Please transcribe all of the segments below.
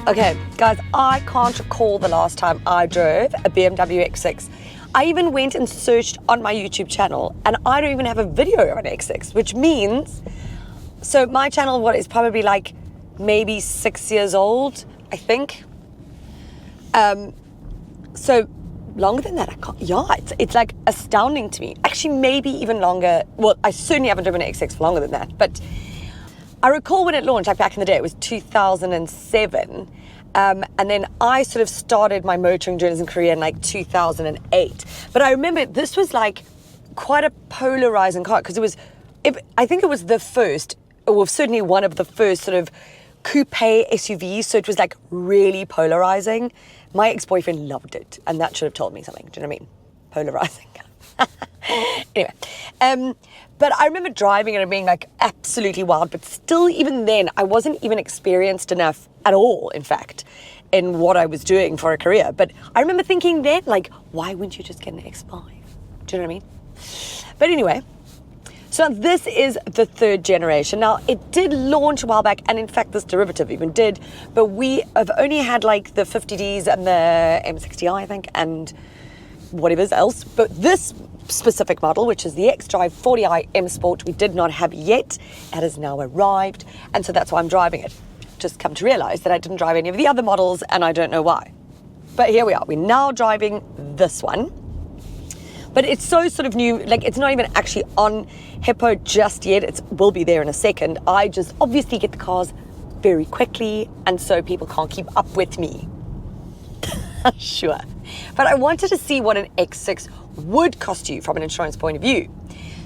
Okay, guys, I can't recall the last time I drove a BMW X6. I even went and searched on my YouTube channel, and I don't even have a video of an X6, which means, so my channel, is probably like maybe 6 years old, I think. So longer than that, it's like astounding to me. Actually, maybe even longer. Well, I certainly haven't driven an X6 for longer than that, but I recall when it launched, like back in the day, it was 2007. And then I sort of started my motoring journeys in Korea in like 2008. But I remember this was like quite a polarizing car because I think it was the first, or certainly one of the first sort of coupe SUVs. So it was like really polarizing. My ex-boyfriend loved it, and that should have told me something. Do you know what I mean? Polarizing. Anyway, but I remember driving it and being like absolutely wild, but still even then, I wasn't even experienced enough at all, in fact, in what I was doing for a career. But I remember thinking then, like, why wouldn't you just get an X5? Do you know what I mean? But anyway, so this is the third generation. Now, it did launch a while back, and in fact, this derivative even did, but we have only had like the 50Ds and the M60i, I think, and whatever else. But this specific model, which is the xDrive40i M Sport, we did not have yet. It has now arrived, and so that's why I'm driving it. Just come to realize that I didn't drive any of the other models, and I don't know why. But here we are. We're now driving this one. But it's so sort of new, like it's not even actually on Hippo just yet. It will be there in a second. I just obviously get the cars very quickly, and so people can't keep up with me. Sure. But I wanted to see what an X6 would cost you from an insurance point of view.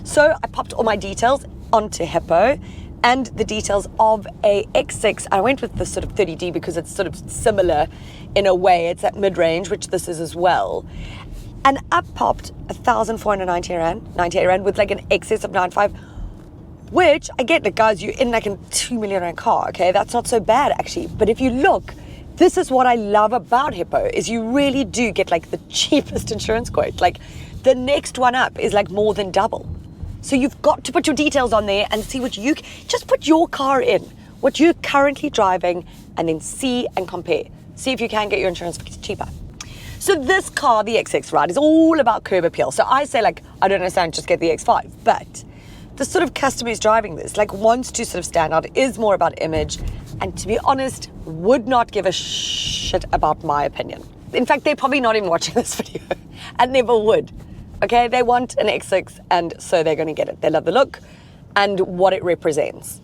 So I popped all my details onto Hippo and the details of a X6. I went with the sort of 30D because it's sort of similar in a way. It's at mid-range, which this is as well. And up popped 1,498 rand with like an excess of 9.5, which I get that, guys, you're in like a 2 million rand car, okay? That's not so bad actually. But if you look, this is what I love about Hippo, is you really do get like the cheapest insurance quote. Like the next one up is like more than double. So you've got to put your details on there and see just put your car in, what you're currently driving, and then see and compare. See if you can get your insurance cheaper. So this car, the X6, right, is all about curb appeal. So I say, like, I don't understand, just get the X5. But the sort of customer who's driving this, like, wants to sort of stand out, is more about image, and to be honest, would not give a shit about my opinion. In fact, they're probably not even watching this video, and never would. Okay, they want an X6, and so they're going to get it. They love the look and what it represents.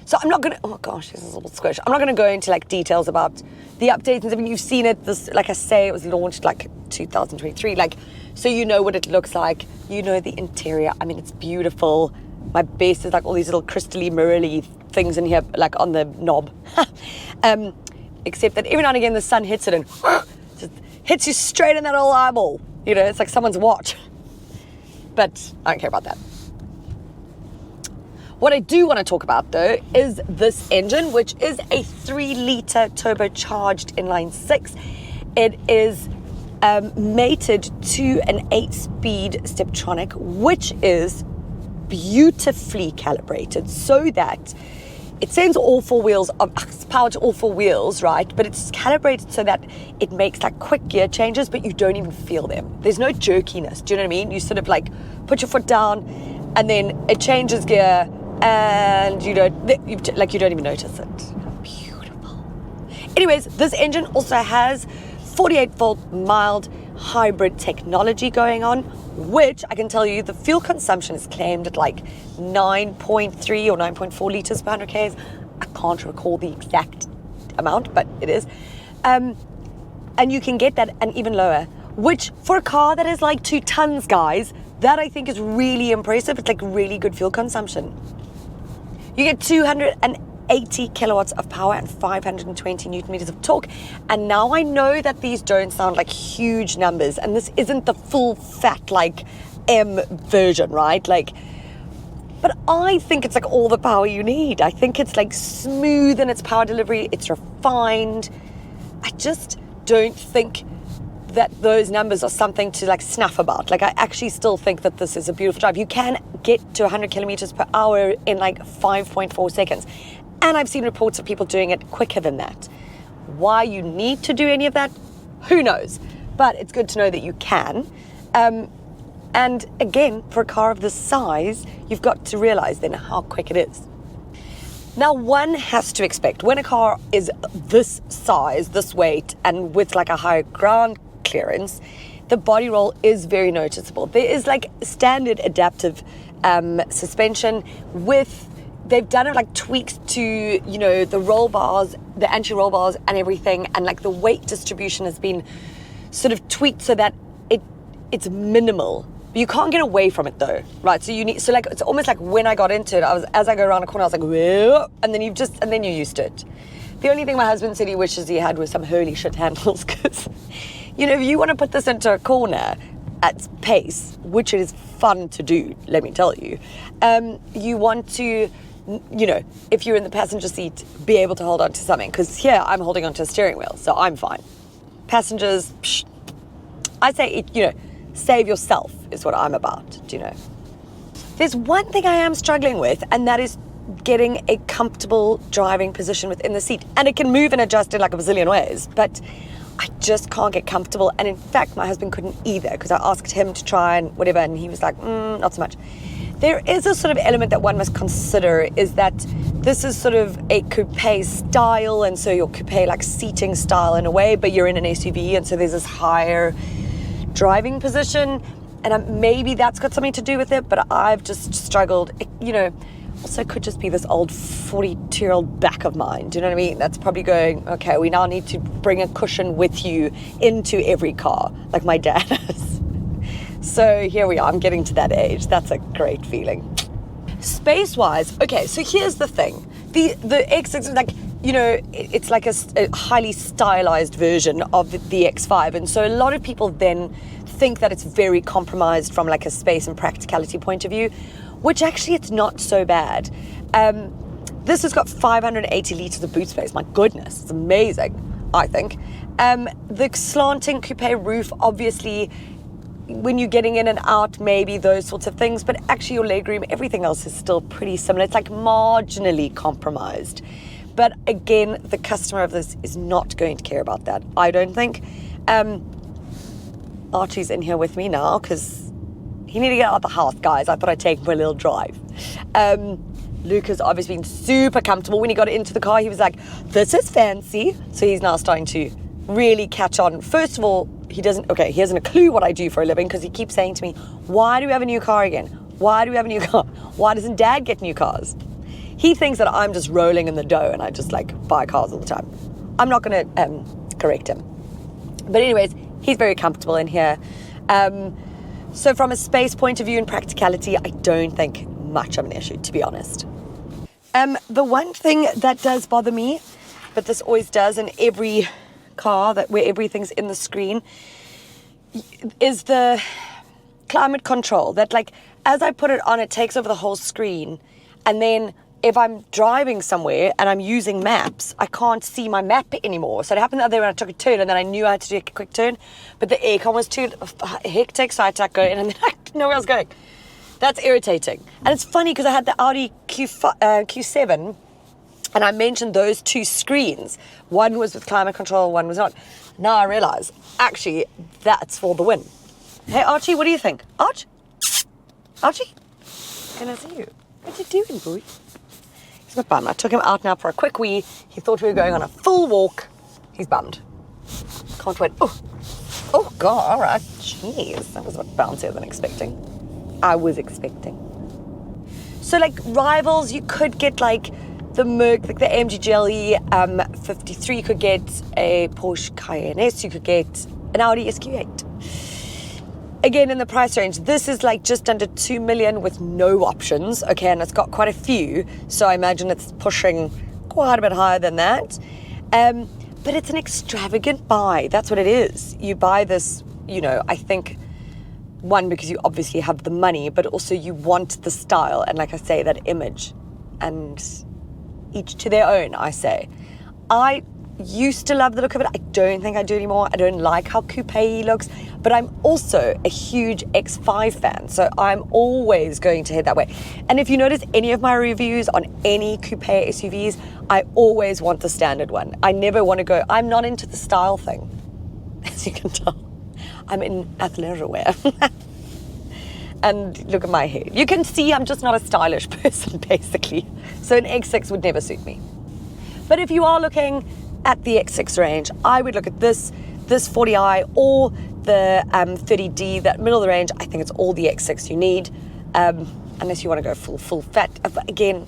So I'm not going to, oh gosh, this is a little squish. I'm not going to go into like details about the updates and stuff. You've seen it, this, like I say, it was launched like 2023. Like, so you know what it looks like. You know the interior. I mean, it's beautiful. My base is like all these little crystally, mirror-y things in here, like on the knob. Except that every now and again the sun hits it and just hits you straight in that old eyeball. You know, it's like someone's watch. But I don't care about that. What I do want to talk about, though, is this engine, which is a 3-litre turbocharged inline 6. It is mated to an 8-speed Steptronic, which is beautifully calibrated so that it sends all four wheels, it's powered to all four wheels, right? But it's calibrated so that it makes like quick gear changes, but you don't even feel them. There's no jerkiness. Do you know what I mean? You sort of like put your foot down and then it changes gear, and you don't even notice it. Beautiful. Anyways, this engine also has 48-volt mild hybrid technology going on, which I can tell you the fuel consumption is claimed at like 9.3 or 9.4 liters per 100 Ks. I can't recall the exact amount, but it is. And you can get that and even lower, which for a car that is like 2 tons, guys, that I think is really impressive. It's like really good fuel consumption. You get 280 kilowatts of power and 520 newton meters of torque. And now I know that these don't sound like huge numbers, and this isn't the full fat like M version, right? Like, but I think it's like all the power you need. I think it's like smooth in its power delivery. It's refined. I just don't think that those numbers are something to like snuff about. Like, I actually still think that this is a beautiful drive. You can get to 100 kilometers per hour in like 5.4 seconds. And I've seen reports of people doing it quicker than that. Why you need to do any of that, who knows? But it's good to know that you can. And again, for a car of this size, you've got to realize then how quick it is. Now, one has to expect when a car is this size, this weight, and with like a higher ground clearance, the body roll is very noticeable. There is like standard adaptive suspension with, they've done it like tweaks to, you know, the roll bars, the anti-roll bars and everything, and like the weight distribution has been sort of tweaked so that it's minimal. You can't get away from it though, right? So you need, so like, it's almost like when I got into it, as I go around a corner, I was like, whoa, and then you're used to it. The only thing my husband said he wishes he had was some holy shit handles, because, you know, if you want to put this into a corner at pace, which it is fun to do, let me tell you, you want to, you know, if you're in the passenger seat, be able to hold on to something, because here I'm holding onto a steering wheel, so I'm fine. Passengers, I say, you know, save yourself is what I'm about, do you know? There's one thing I am struggling with, and that is getting a comfortable driving position within the seat. And it can move and adjust in like a bazillion ways, but I just can't get comfortable. And in fact, my husband couldn't either, because I asked him to try and whatever, and he was like, not so much. There is a sort of element that one must consider, is that this is sort of a coupe style, and so your coupe like seating style in a way, but you're in an SUV, and so there's this higher driving position, and maybe that's got something to do with it, but I've just struggled. It, you know, also could just be this old 42-year-old back of mine, do you know what I mean? That's probably going, okay, we now need to bring a cushion with you into every car, like my dad has. So here we are, I'm getting to that age. That's a great feeling. Space-wise, okay, so here's the thing. The X6 is like, you know, it's like a highly stylized version of the X5. And so a lot of people then think that it's very compromised from like a space and practicality point of view, which actually it's not so bad. This has got 580 litres of boot space. My goodness, it's amazing, I think. The slanting coupe roof, obviously, when you're getting in and out, maybe those sorts of things, but actually your legroom, everything else is still pretty similar. It's like marginally compromised. But again, the customer of this is not going to care about that, I don't think. Archie's in here with me now because he needed to get out of the house, guys. I thought I'd take him for a little drive. Luke has obviously been super comfortable. When he got into the car, he was like, this is fancy. So he's now starting to really catch on. First of all, he hasn't a clue what I do for a living, because he keeps saying to me, why do we have a new car again? Why do we have a new car? Why doesn't Dad get new cars? He thinks that I'm just rolling in the dough and I just like buy cars all the time. I'm not going to correct him. But anyways, he's very comfortable in here. So from a space point of view and practicality, I don't think much of an issue, to be honest. The one thing that does bother me, but this always does in every car where everything's in the screen, is the climate control. That like, as I put it on, it takes over the whole screen. And then if I'm driving somewhere and I'm using maps, I can't see my map anymore. So it happened the other day when I took a turn, and then I knew I had to do a quick turn, but the aircon was too hectic, so I had to go in, and then I didn't know where I was going. That's irritating. And it's funny because I had the Audi Q7, and I mentioned those two screens. One was with climate control, one was not. Now I realize, actually, that's for the win. Hey, Archie, what do you think? Archie? Can I see you? What are you doing, boy? He's not bummed. I took him out now for a quick wee. He thought we were going on a full walk. He's bummed. Can't wait. Oh, God, all right. Jeez, that was a bit bouncier than I was expecting. So, like, rivals, you could get, like, the Merc, like the AMG GLE 53. You could get a Porsche Cayenne S. You could get an Audi SQ8. Again, in the price range, this is like just under 2 million with no options, okay, and it's got quite a few, so I imagine it's pushing quite a bit higher than that. But it's an extravagant buy. That's what it is. You buy this, you know, I think, one, because you obviously have the money, but also you want the style, and like I say, that image, and each to their own, I say. I used to love the look of it. I don't think I do anymore. I don't like how coupe looks, but I'm also a huge X5 fan, so I'm always going to head that way. And if you notice any of my reviews on any coupe SUVs, I always want the standard one. I never want to go, I'm not into the style thing, as you can tell. I'm in athleisure wear. And look at my hair. You can see I'm just not a stylish person, basically. So an X6 would never suit me. But if you are looking at the X6 range, I would look at this 40i or the 30D, that middle of the range. I think it's all the X6 you need, unless you want to go full fat. Again,